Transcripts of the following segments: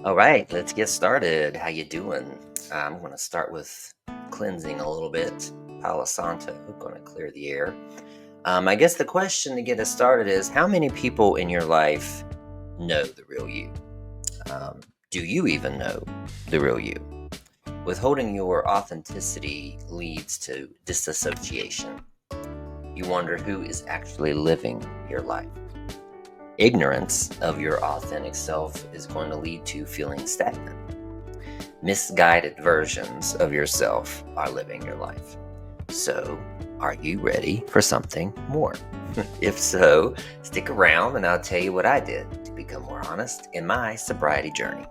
All right, let's get started. How you doing? I'm going to start with cleansing a little bit. Palo Santo, going to clear the air. I guess the question to get us started is, how many people in your life know the real you? Do you even know the real you? Withholding your authenticity leads to disassociation. You wonder who is actually living your life. Ignorance of your authentic self is going to lead to feeling stagnant. Misguided versions of yourself are living your life. So, are you ready for something more? If so, stick around and I'll tell you what I did to become more honest in my sobriety journey.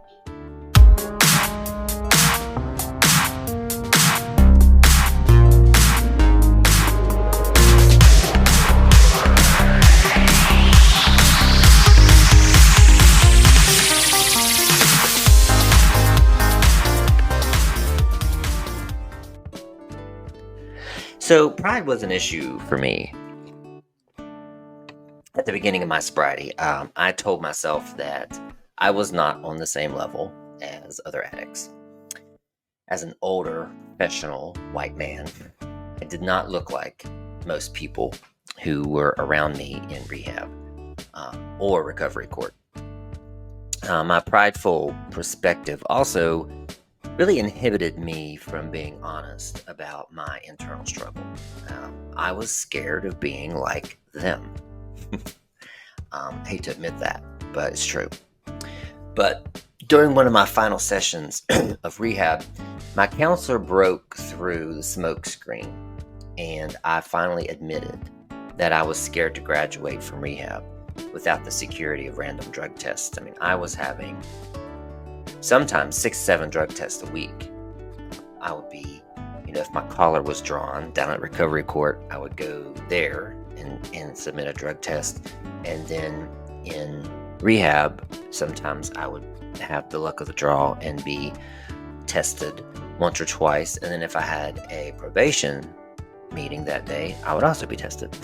So, pride was an issue for me at the beginning of my sobriety. I told myself that I was not on the same level as other addicts. As an older, professional white man, I did not look like most people who were around me in rehab or recovery court. My prideful perspective also really inhibited me from being honest about my internal struggle. I was scared of being like them. Hate to admit that, but it's true. But during one of my final sessions of rehab, my counselor broke through the smoke screen, and I finally admitted that I was scared to graduate from rehab without the security of random drug tests. I mean, I was having sometimes 6-7 drug tests a week. I would be, if my collar was drawn down at recovery court, I would go there and submit a drug test. And then in rehab, sometimes I would have the luck of the draw and be tested once or twice. And then if I had a probation meeting that day, I would also be tested.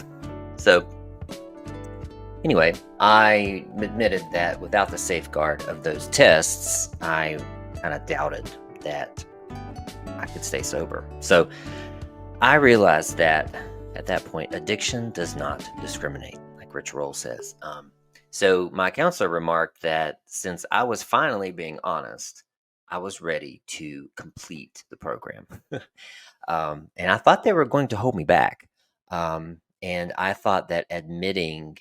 So anyway, I admitted that without the safeguard of those tests, I kind of doubted that I could stay sober. So I realized that at that point, addiction does not discriminate, like Rich Roll says. So my counselor remarked that since I was finally being honest, I was ready to complete the program. And I thought they were going to hold me back. And I thought that admitting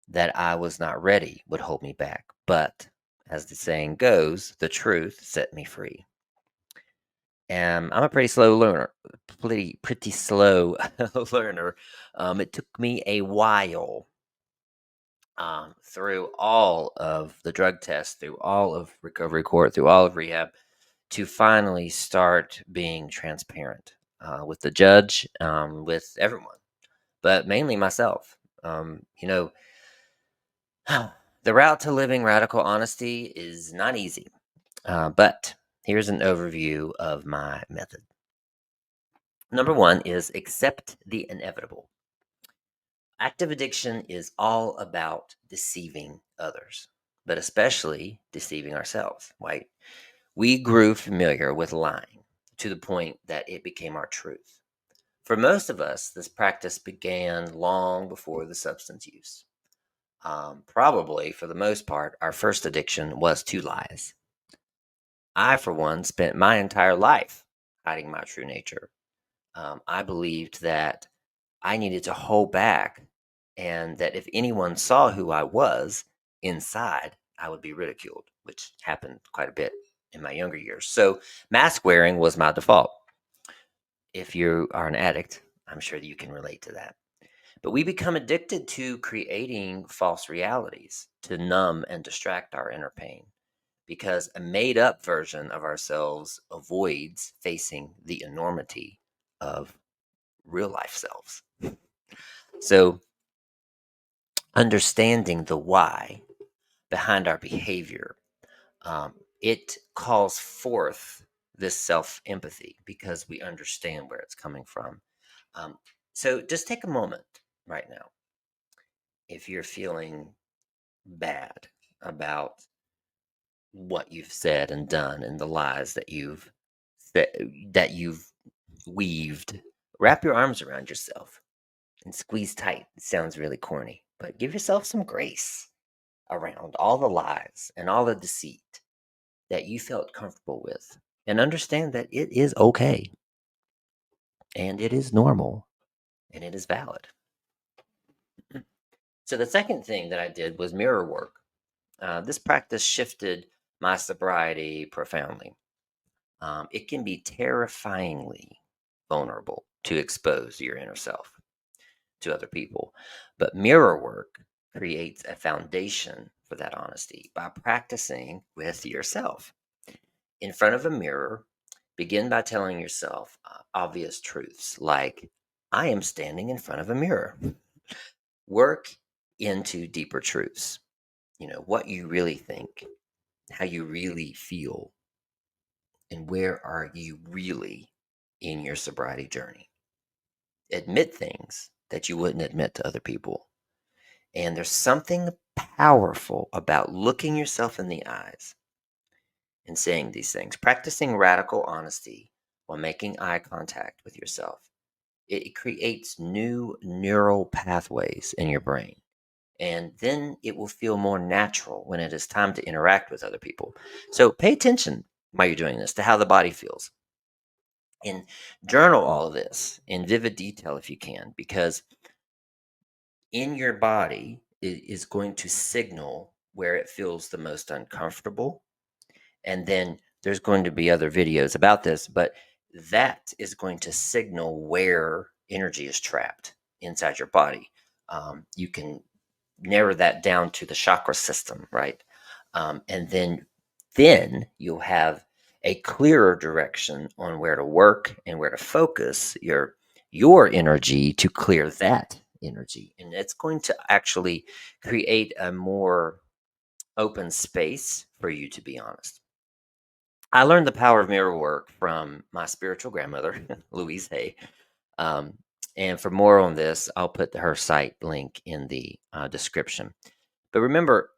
that I was not ready would hold me back. But as the saying goes, the truth set me free. And I'm a pretty slow learner, pretty slow learner. It took me a while through all of the drug tests, through all of recovery court, through all of rehab, to finally start being transparent with the judge, with everyone, but mainly myself. The route to living radical honesty is not easy, but here's an overview of my method. Number one is accept the inevitable. Active addiction is all about deceiving others, but especially deceiving ourselves, right? We grew familiar with lying to the point that it became our truth. For most of us, this practice began long before the substance use. Probably, for the most part, our first addiction was to lies. I, for one, spent my entire life hiding my true nature. I believed that I needed to hold back, and that if anyone saw who I was inside, I would be ridiculed, which happened quite a bit in my younger years. So mask wearing was my default. If you are an addict, I'm sure that you can relate to that. But we become addicted to creating false realities to numb and distract our inner pain, because a made up version of ourselves avoids facing the enormity of real life selves. So, understanding the why behind our behavior, it calls forth this self empathy because we understand where it's coming from. So, just take a moment right now. If you're feeling bad about what you've said and done and the lies that, that you've weaved. Wrap your arms around yourself and squeeze tight. It sounds really corny, but give yourself some grace around all the lies and all the deceit that you felt comfortable with. And understand that it is okay and it is normal and it is valid. So, the second thing that I did was mirror work. This practice shifted my sobriety profoundly. It can be terrifyingly vulnerable to expose your inner self to other people, but mirror work creates a foundation for that honesty by practicing with yourself. In front of a mirror, begin by telling yourself obvious truths like, I am standing in front of a mirror. Work into deeper truths, what you really think, how you really feel, and where are you really in your sobriety journey. Admit things that you wouldn't admit to other people. And there's something powerful about looking yourself in the eyes and saying these things. Practicing radical honesty while making eye contact with yourself. It creates new neural pathways in your brain. And then it will feel more natural when it is time to interact with other people. So pay attention while you're doing this to how the body feels. And journal all of this in vivid detail if you can, because in your body it is going to signal where it feels the most uncomfortable. And then there's going to be other videos about this, but that is going to signal where energy is trapped inside your body. You can narrow that down to the chakra system, right? And then you'll have a clearer direction on where to work and where to focus your energy to clear that energy. And it's going to actually create a more open space for you to be honest. I learned the power of mirror work from my spiritual grandmother, Louise Hay. Um, and for more on this, I'll put her site link in the description. But remember,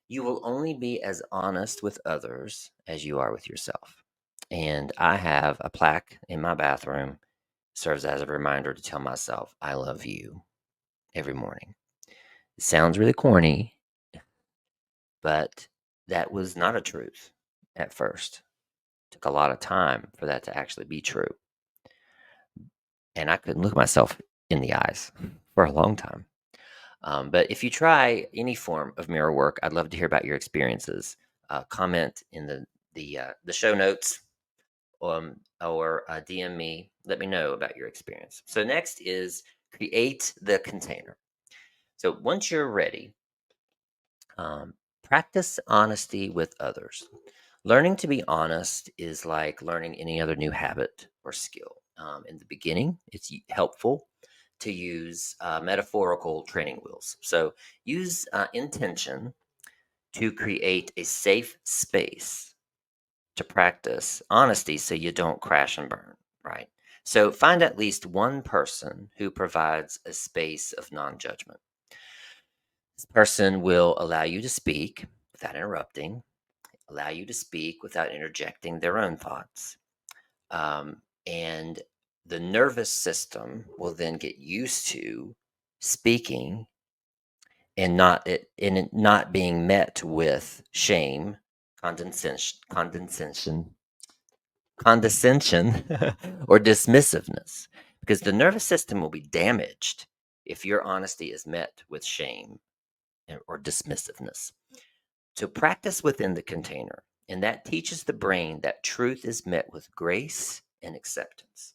you will only be as honest with others as you are with yourself. And I have a plaque in my bathroom, serves as a reminder to tell myself, I love you every morning. It sounds really corny, but that was not a truth at first. It took a lot of time for that to actually be true. And I couldn't look myself in the eyes for a long time. But if you try any form of mirror work, I'd love to hear about your experiences. Comment in the show notes, or DM me. Let me know about your experience. So next is create the container. So once you're ready, practice honesty with others. Learning to be honest is like learning any other new habit or skill. In the beginning, it's helpful to use metaphorical training wheels. So use intention to create a safe space to practice honesty so you don't crash and burn, right? So find at least one person who provides a space of non judgment. This person will allow you to speak without interrupting, allow you to speak without interjecting their own thoughts. And the nervous system will then get used to speaking and not being met with shame, condescension or dismissiveness, because the nervous system will be damaged if your honesty is met with shame or dismissiveness. So practice within the container, and that teaches the brain that truth is met with grace and acceptance.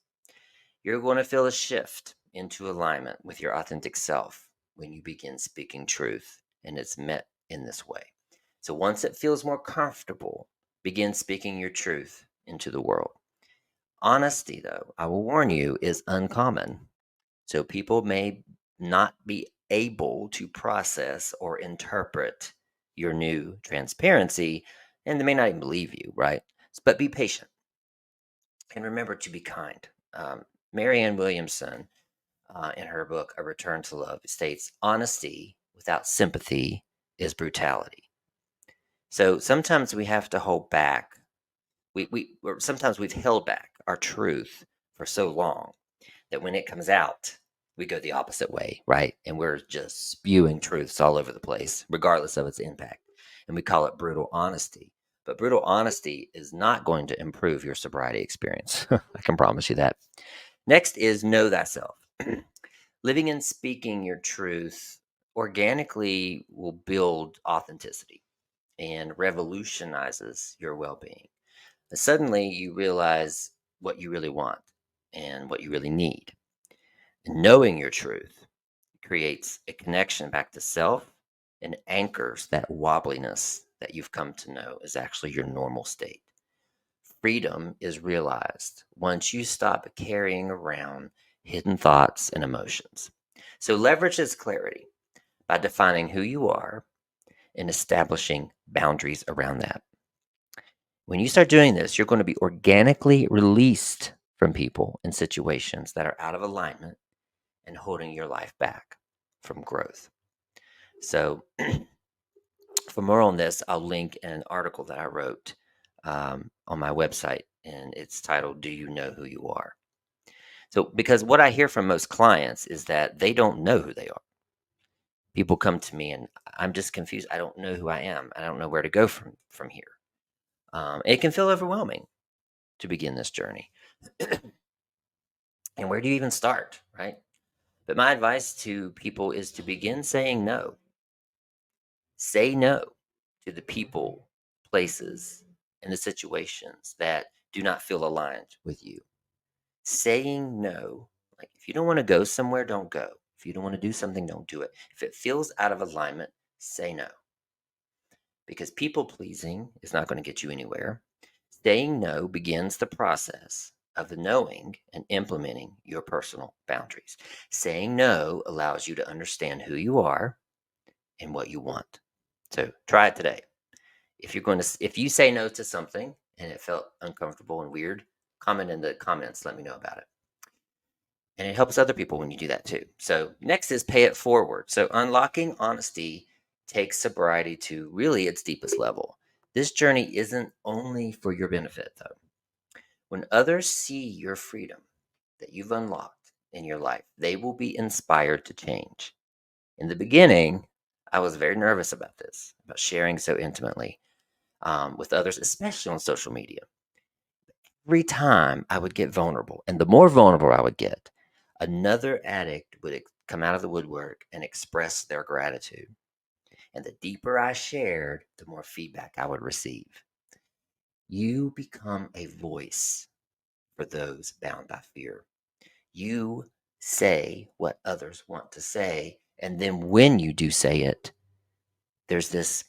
You're going to feel a shift into alignment with your authentic self when you begin speaking truth and it's met in this way. So once it feels more comfortable, begin speaking your truth into the world. Honesty, though, I will warn you, is uncommon. So people may not be able to process or interpret your new transparency, and they may not even believe you, right? But be patient and remember to be kind. Marianne Williamson, in her book, A Return to Love, states honesty without sympathy is brutality. So sometimes we have to hold back. Or sometimes we've held back our truth for so long that when it comes out, we go the opposite way, right? And we're just spewing truths all over the place, regardless of its impact. And we call it brutal honesty. But brutal honesty is not going to improve your sobriety experience. I can promise you that. Next is know thyself. Living and speaking your truth organically will build authenticity and revolutionizes your well being. Suddenly, you realize what you really want and what you really need. And knowing your truth creates a connection back to self and anchors that wobbliness that you've come to know is actually your normal state. Freedom is realized once you stop carrying around hidden thoughts and emotions. So, leverage this clarity by defining who you are and establishing boundaries around that. When you start doing this, you're going to be organically released from people and situations that are out of alignment and holding your life back from growth. So, for more on this, I'll link an article that I wrote on my website, and it's titled, Do You Know Who You Are? So, because what I hear from most clients is that they don't know who they are. People come to me and I'm just confused. I don't know who I am. I don't know where to go from here. It can feel overwhelming to begin this journey. And where do you even start, right? But my advice to people is to begin saying no. Say no to the people, places, and the situations that do not feel aligned with you. Saying no, like if you don't want to go somewhere, don't go. If you don't want to do something, don't do it. If it feels out of alignment, say no. Because people pleasing is not going to get you anywhere. Saying no begins the process of knowing and implementing your personal boundaries. Saying no allows you to understand who you are and what you want. So try it today. If you say no to something and it felt uncomfortable and weird, comment in the comments, let me know about it. And it helps other people when you do that too. So next is pay it forward. So unlocking honesty takes sobriety to really its deepest level. This journey isn't only for your benefit though. When others see your freedom that you've unlocked in your life, they will be inspired to change. In the beginning, I was very nervous about this, about sharing so intimately with others, especially on social media. Every time I would get vulnerable, and the more vulnerable I would get, another addict would come out of the woodwork and express their gratitude. And the deeper I shared, the more feedback I would receive. You become a voice for those bound by fear. You say what others want to say. And then when you do say it, there's this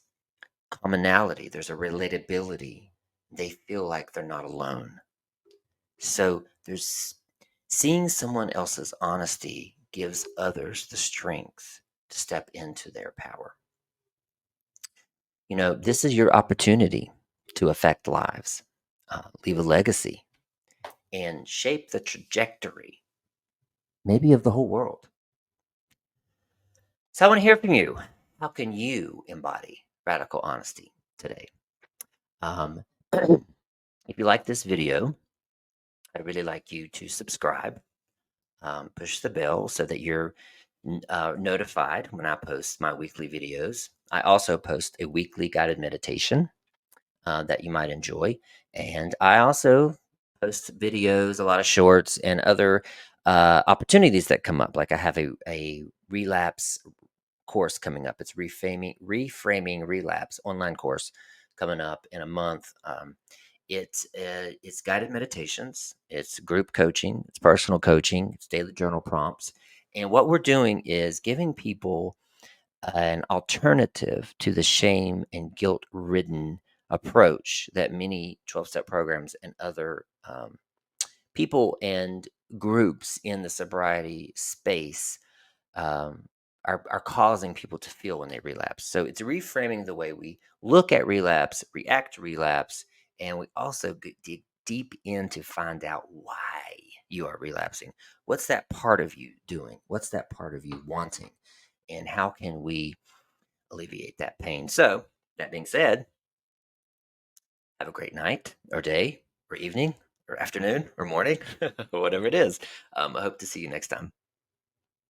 commonality, there's a relatability. They feel like they're not alone. So there's seeing someone else's honesty gives others the strength to step into their power. This is your opportunity to affect lives, leave a legacy, and shape the trajectory, maybe of the whole world. So I want to hear from you. How can you embody radical honesty today? Um, if you like this video, I'd really like you to subscribe, push the bell so that you're notified when I post my weekly videos. I also post a weekly guided meditation that you might enjoy. And I also post videos, a lot of shorts, and other opportunities that come up. Like I have a relapse course coming up. It's reframing relapse online course coming up in a month. It's guided meditations, it's group coaching, it's personal coaching, it's daily journal prompts, and what we're doing is giving people an alternative to the shame and guilt ridden approach that many 12-step programs and other people and groups in the sobriety space um, are causing people to feel when they relapse. So it's reframing the way we look at relapse, react to relapse, and we also dig deep in to find out why you are relapsing. What's that part of you doing? What's that part of you wanting? And how can we alleviate that pain? So, that being said, Have a great night or day or evening or afternoon or morning, whatever it is. I hope to see you next time.